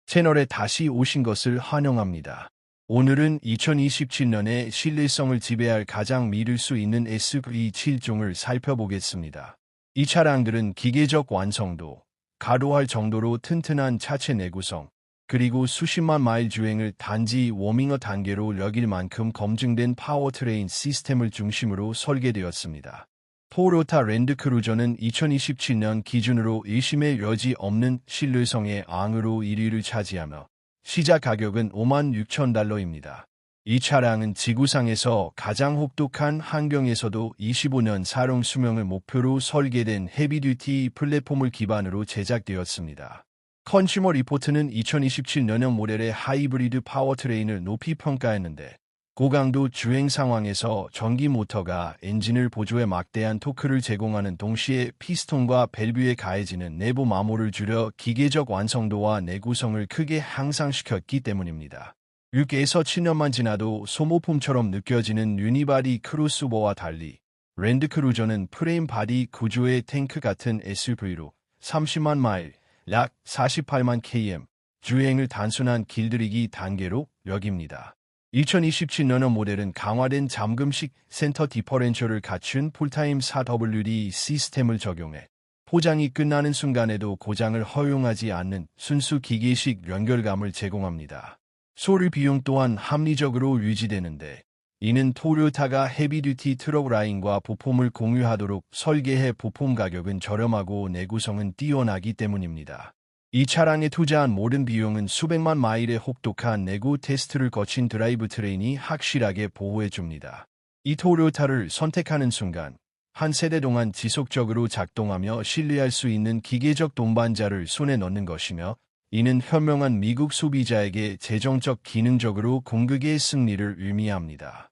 채널에 다시 오신 것을 환영합니다. 오늘은 2027년에 신뢰성을 지배할 가장 믿을 수 있는 SUV 7종을 살펴보겠습니다. 이 차량들은 기계적 완성도, 가로할 정도로 튼튼한 차체 내구성, 그리고 수십만 마일 주행을 단지 워밍업 단계로 여길 만큼 검증된 파워트레인 시스템을 중심으로 설계되었습니다. 토요타 랜드크루저는 2027년 기준으로 의심의 여지 없는 신뢰성의 앙으로 1위를 차지하며 시작 가격은 $56,000입니다. 이 차량은 지구상에서 가장 혹독한 환경에서도 25년 사용 수명을 목표로 설계된 헤비듀티 플랫폼을 기반으로 제작되었습니다. 컨슈머 리포트는 2027년형 모델의 하이브리드 파워트레인을 높이 평가했는데 고강도 주행 상황에서 전기 모터가 엔진을 보조해 막대한 토크를 제공하는 동시에 피스톤과 밸브에 가해지는 내부 마모를 줄여 기계적 완성도와 내구성을 크게 향상시켰기 때문입니다. 6에서 7년만 지나도 소모품처럼 느껴지는 유니바디 크로스오버와 달리 랜드크루저는 프레임 바디 구조의 탱크 같은 SUV로 30만 마일, 약 48만 km 주행을 단순한 길들이기 단계로 여깁니다. 2027년형 모델은 강화된 잠금식 센터 디퍼렌셜을 갖춘 풀타임 4WD 시스템을 적용해 포장이 끝나는 순간에도 고장을 허용하지 않는 순수 기계식 연결감을 제공합니다. 소리 비용 또한 합리적으로 유지되는데 이는 토요타가 헤비듀티 트럭 라인과 부품을 공유하도록 설계해 부품 가격은 저렴하고 내구성은 뛰어나기 때문입니다. 이 차량에 투자한 모든 비용은 수백만 마일의 혹독한 내구 테스트를 거친 드라이브 트레인이 확실하게 보호해줍니다. 이 토요타를 선택하는 순간 한 세대 동안 지속적으로 작동하며 신뢰할 수 있는 기계적 동반자를 손에 넣는 것이며 이는 현명한 미국 소비자에게 재정적 기능적으로 궁극의 승리를 의미합니다.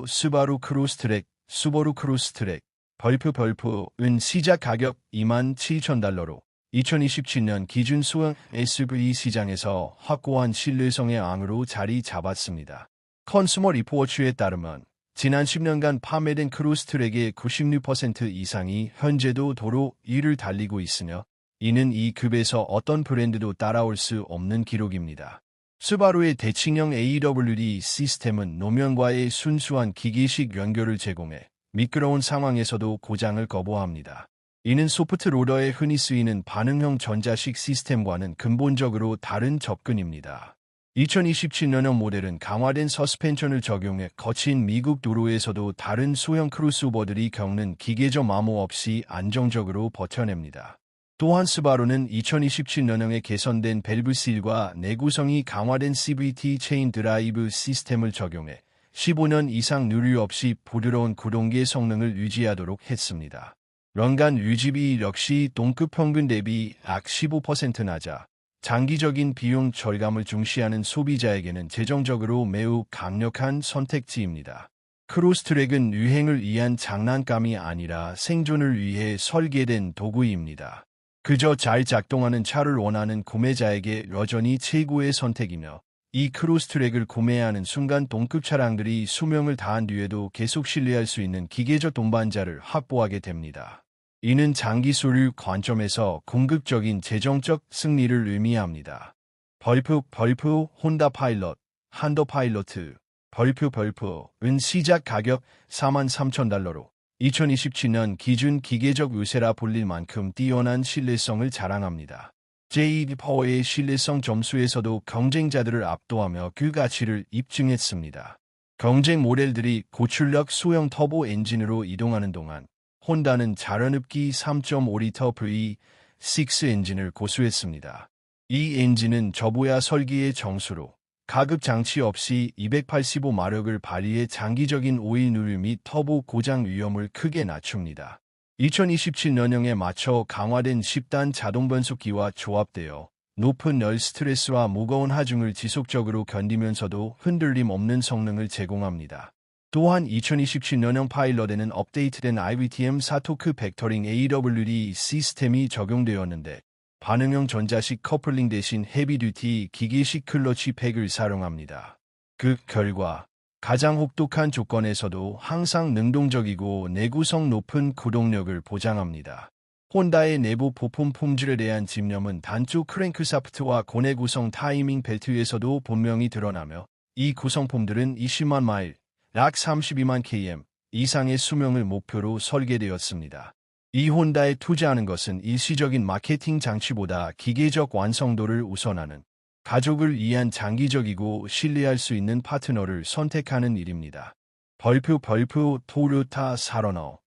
스바루 크로스트랙 벌프은 시작 가격 $27,000로 2027년 기준 소형 SUV 시장에서 확고한 신뢰성의 앙으로 자리 잡았습니다. 컨슈머 리포츠에 따르면 지난 10년간 판매된 크로스트랙의 96% 이상이 현재도 도로 위를 달리고 있으며 이는 이 급에서 어떤 브랜드도 따라올 수 없는 기록입니다. 스바루의 대칭형 AWD 시스템은 노면과의 순수한 기계식 연결을 제공해 미끄러운 상황에서도 고장을 거부합니다. 이는 소프트 로더에 흔히 쓰이는 반응형 전자식 시스템과는 근본적으로 다른 접근입니다. 2027년형 모델은 강화된 서스펜션을 적용해 거친 미국 도로에서도 다른 소형 크로스오버들이 겪는 기계적 마모 없이 안정적으로 버텨냅니다. 또한 스바루는 2027년형에 개선된 밸브 실과 내구성이 강화된 CVT 체인 드라이브 시스템을 적용해 15년 이상 누유 없이 부드러운 구동계 성능을 유지하도록 했습니다. 연간 유지비 역시 동급 평균 대비 약 15% 낮아 장기적인 비용 절감을 중시하는 소비자에게는 재정적으로 매우 강력한 선택지입니다. 크로스트랙은 유행을 위한 장난감이 아니라 생존을 위해 설계된 도구입니다. 그저 잘 작동하는 차를 원하는 구매자에게 여전히 최고의 선택이며 이 크로스트랙을 구매하는 순간 동급 차량들이 수명을 다한 뒤에도 계속 신뢰할 수 있는 기계적 동반자를 확보하게 됩니다. 이는 장기 소유 관점에서 궁극적인 재정적 승리를 의미합니다. 혼다 파일럿, 한도 파일로트, 벌프은 시작 가격 $43,000로 2027년 기준 기계적 우세라 불릴 만큼 뛰어난 신뢰성을 자랑합니다. j.d. 파워의 신뢰성 점수에서도 경쟁자들을 압도하며 그 가치를 입증했습니다. 경쟁 모델들이 고출력 소형 터보 엔진으로 이동하는 동안 혼다는 자연흡기 3.5리터 V6 엔진을 고수했습니다. 이 엔진은 저보야 설계의 정수로 가급 장치 없이 285마력을 발휘해 장기적인 오일 누유 및 터보 고장 위험을 크게 낮춥니다. 2027년형에 맞춰 강화된 10단 자동 변속기와 조합되어 높은 열 스트레스와 무거운 하중을 지속적으로 견디면서도 흔들림 없는 성능을 제공합니다. 또한 2027년형 파일럿에는 업데이트된 IVTM4 토크 벡터링 AWD 시스템이 적용되었는데 반응형 전자식 커플링 대신 헤비듀티 기계식 클러치 팩을 사용합니다. 그 결과 가장 혹독한 조건에서도 항상 능동적이고 내구성 높은 구동력을 보장합니다. 혼다의 내부 부품 품질에 대한 집념은 단축 크랭크샤프트와 고내 구성 타이밍 벨트에서도 분명히 드러나며 이 구성품들은 20만 마일, 약 32만 km 이상의 수명을 목표로 설계되었습니다. 이 혼다에 투자하는 것은 일시적인 마케팅 장치보다 기계적 완성도를 우선하는 가족을 위한 장기적이고 신뢰할 수 있는 파트너를 선택하는 일입니다. 벌프 토요타 사러너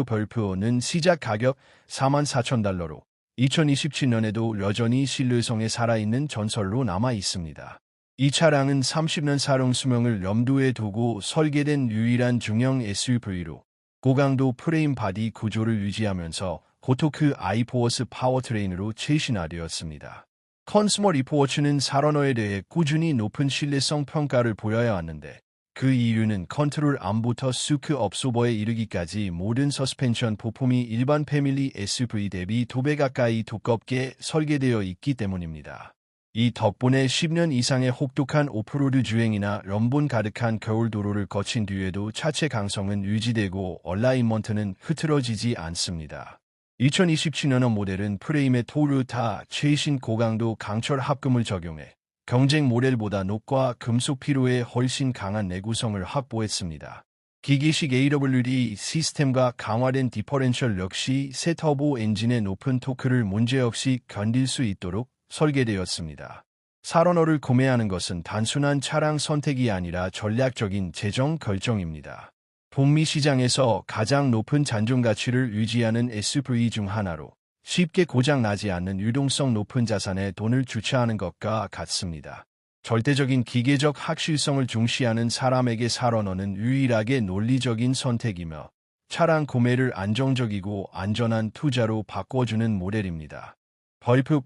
벌프는 시작 가격 44,000달러로 2027년에도 여전히 신뢰성에 살아있는 전설로 남아 있습니다. 이 차량은 30년 사용 수명을 염두에 두고 설계된 유일한 중형 SUV로 고강도 프레임 바디 구조를 유지하면서 고토크 아이포워스 파워트레인으로 최신화되었습니다. 컨슈머 리포츠는 사러너에 대해 꾸준히 높은 신뢰성 평가를 보여야 하는데 그 이유는 컨트롤 암부터 수크 업소버에 이르기까지 모든 서스펜션 부품이 일반 패밀리 SUV 대비 2배 가까이 두껍게 설계되어 있기 때문입니다. 이 덕분에 10년 이상의 혹독한 오프로드 주행이나 연분 가득한 겨울 도로를 거친 뒤에도 차체 강성은 유지되고 얼라인먼트는 흐트러지지 않습니다. 2027년 모델은 프레임에 토요타 최신 고강도 강철 합금을 적용해 경쟁 모델보다 녹과 금속 피로에 훨씬 강한 내구성을 확보했습니다. 기계식 AWD 시스템과 강화된 디퍼렌셜 역시 새 터보 엔진의 높은 토크를 문제없이 견딜 수 있도록 설계되었습니다. 사러너를 구매하는 것은 단순한 차량 선택이 아니라 전략적인 재정 결정입니다. 북미 시장에서 가장 높은 잔존 가치를 유지하는 SUV 중 하나로 쉽게 고장나지 않는 유동성 높은 자산에 돈을 주차하는 것과 같습니다. 절대적인 기계적 확실성을 중시하는 사람에게 사러너는 유일하게 논리적인 선택이며 차량 구매를 안정적이고 안전한 투자로 바꿔주는 모델입니다. 벌프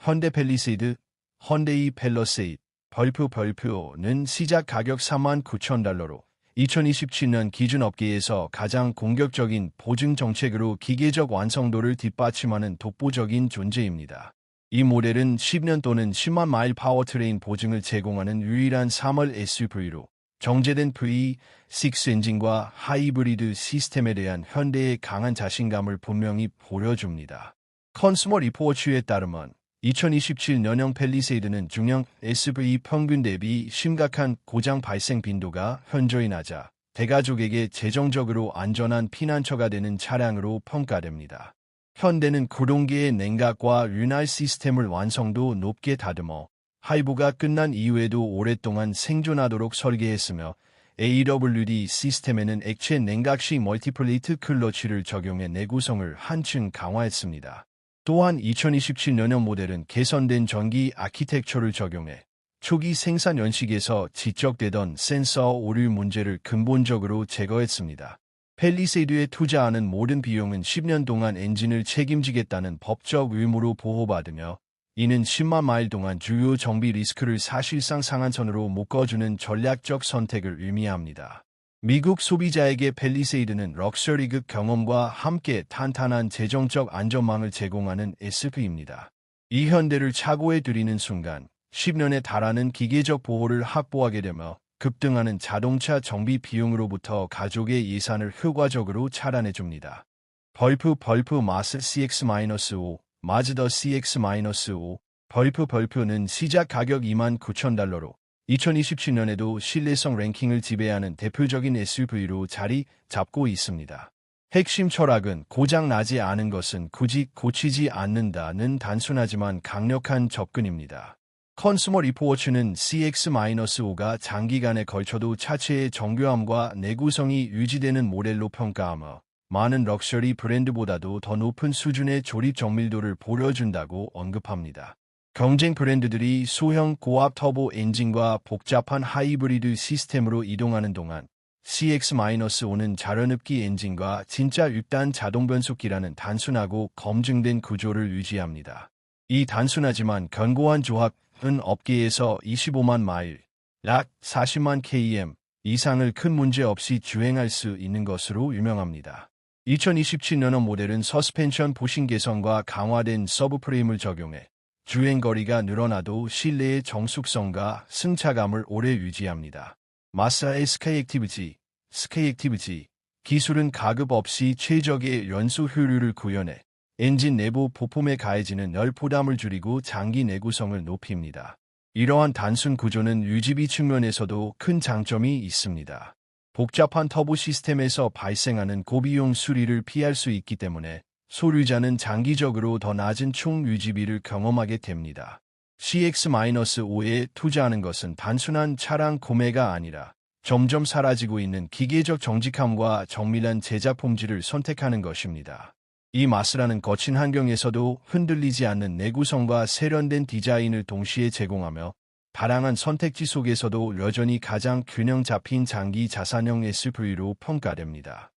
현대 팰리세이드 헌데이 팰러세이드 벌프는 시작 가격 39,000달러로 2027년 기준 업계에서 가장 공격적인 보증 정책으로 기계적 완성도를 뒷받침하는 독보적인 존재입니다. 이 모델은 10년 또는 10만 마일 파워트레인 보증을 제공하는 유일한 3월 SUV로 정제된 V6 엔진과 하이브리드 시스템에 대한 현대의 강한 자신감을 분명히 보여줍니다. 컨슈머 리포츠에 따르면 2027년형 팰리세이드는 중형 SUV 평균 대비 심각한 고장 발생 빈도가 현저히 낮아 대가족에게 재정적으로 안전한 피난처가 되는 차량으로 평가됩니다. 현대는 구동계의 냉각과 윤활 시스템을 완성도 높게 다듬어 하이브가 끝난 이후에도 오랫동안 생존하도록 설계했으며 AWD 시스템에는 액체 냉각식 멀티플레이트 클러치를 적용해 내구성을 한층 강화했습니다. 또한 2027년형 모델은 개선된 전기 아키텍처를 적용해 초기 생산 연식에서 지적되던 센서 오류 문제를 근본적으로 제거했습니다. 팰리세이드에 투자하는 모든 비용은 10년 동안 엔진을 책임지겠다는 법적 의무로 보호받으며 이는 10만 마일 동안 주요 정비 리스크를 사실상 상한선으로 묶어주는 전략적 선택을 의미합니다. 미국 소비자에게 팰리세이드는 럭셔리급 경험과 함께 탄탄한 재정적 안전망을 제공하는 SUV입니다. 이 현대를 차고해 들이는 순간 10년에 달하는 기계적 보호를 확보하게 되며 급등하는 자동차 정비 비용으로부터 가족의 예산을 효과적으로 차단해줍니다. 벌프 마스 CX-5 마즈더 CX-5 벌프는 시작 가격 29,000달러로 2027년에도 신뢰성 랭킹을 지배하는 대표적인 SUV로 자리 잡고 있습니다. 핵심 철학은 고장 나지 않은 것은 굳이 고치지 않는다는 단순하지만 강력한 접근입니다. 컨슈머 리포츠는 CX-5가 장기간에 걸쳐도 차체의 정교함과 내구성이 유지되는 모델로 평가하며 많은 럭셔리 브랜드보다도 더 높은 수준의 조립 정밀도를 보여준다고 언급합니다. 경쟁 브랜드들이 소형 고압 터보 엔진과 복잡한 하이브리드 시스템으로 이동하는 동안 CX-5는 자연흡기 엔진과 진짜 6단 자동 변속기라는 단순하고 검증된 구조를 유지합니다. 이 단순하지만 견고한 조합은 업계에서 25만 마일, 약 40만 km 이상을 큰 문제 없이 주행할 수 있는 것으로 유명합니다. 2027년형 모델은 서스펜션 부신 개선과 강화된 서브프레임을 적용해 주행거리가 늘어나도 실내의 정숙성과 승차감을 오래 유지합니다. 마사 스카이액티브지 기술은 가급 없이 최적의 연소 효율을 구현해 엔진 내부 부품에 가해지는 열 부담을 줄이고 장기 내구성을 높입니다. 이러한 단순 구조는 유지비 측면에서도 큰 장점이 있습니다. 복잡한 터보 시스템에서 발생하는 고비용 수리를 피할 수 있기 때문에 소유자는 장기적으로 더 낮은 총 유지비를 경험하게 됩니다. CX-5에 투자하는 것은 단순한 차량 구매가 아니라 점점 사라지고 있는 기계적 정직함과 정밀한 제작 품질을 선택하는 것입니다. 이 마스라는 거친 환경에서도 흔들리지 않는 내구성과 세련된 디자인을 동시에 제공하며 다양한 선택지 속에서도 여전히 가장 균형 잡힌 장기 자산형 SUV로 평가됩니다.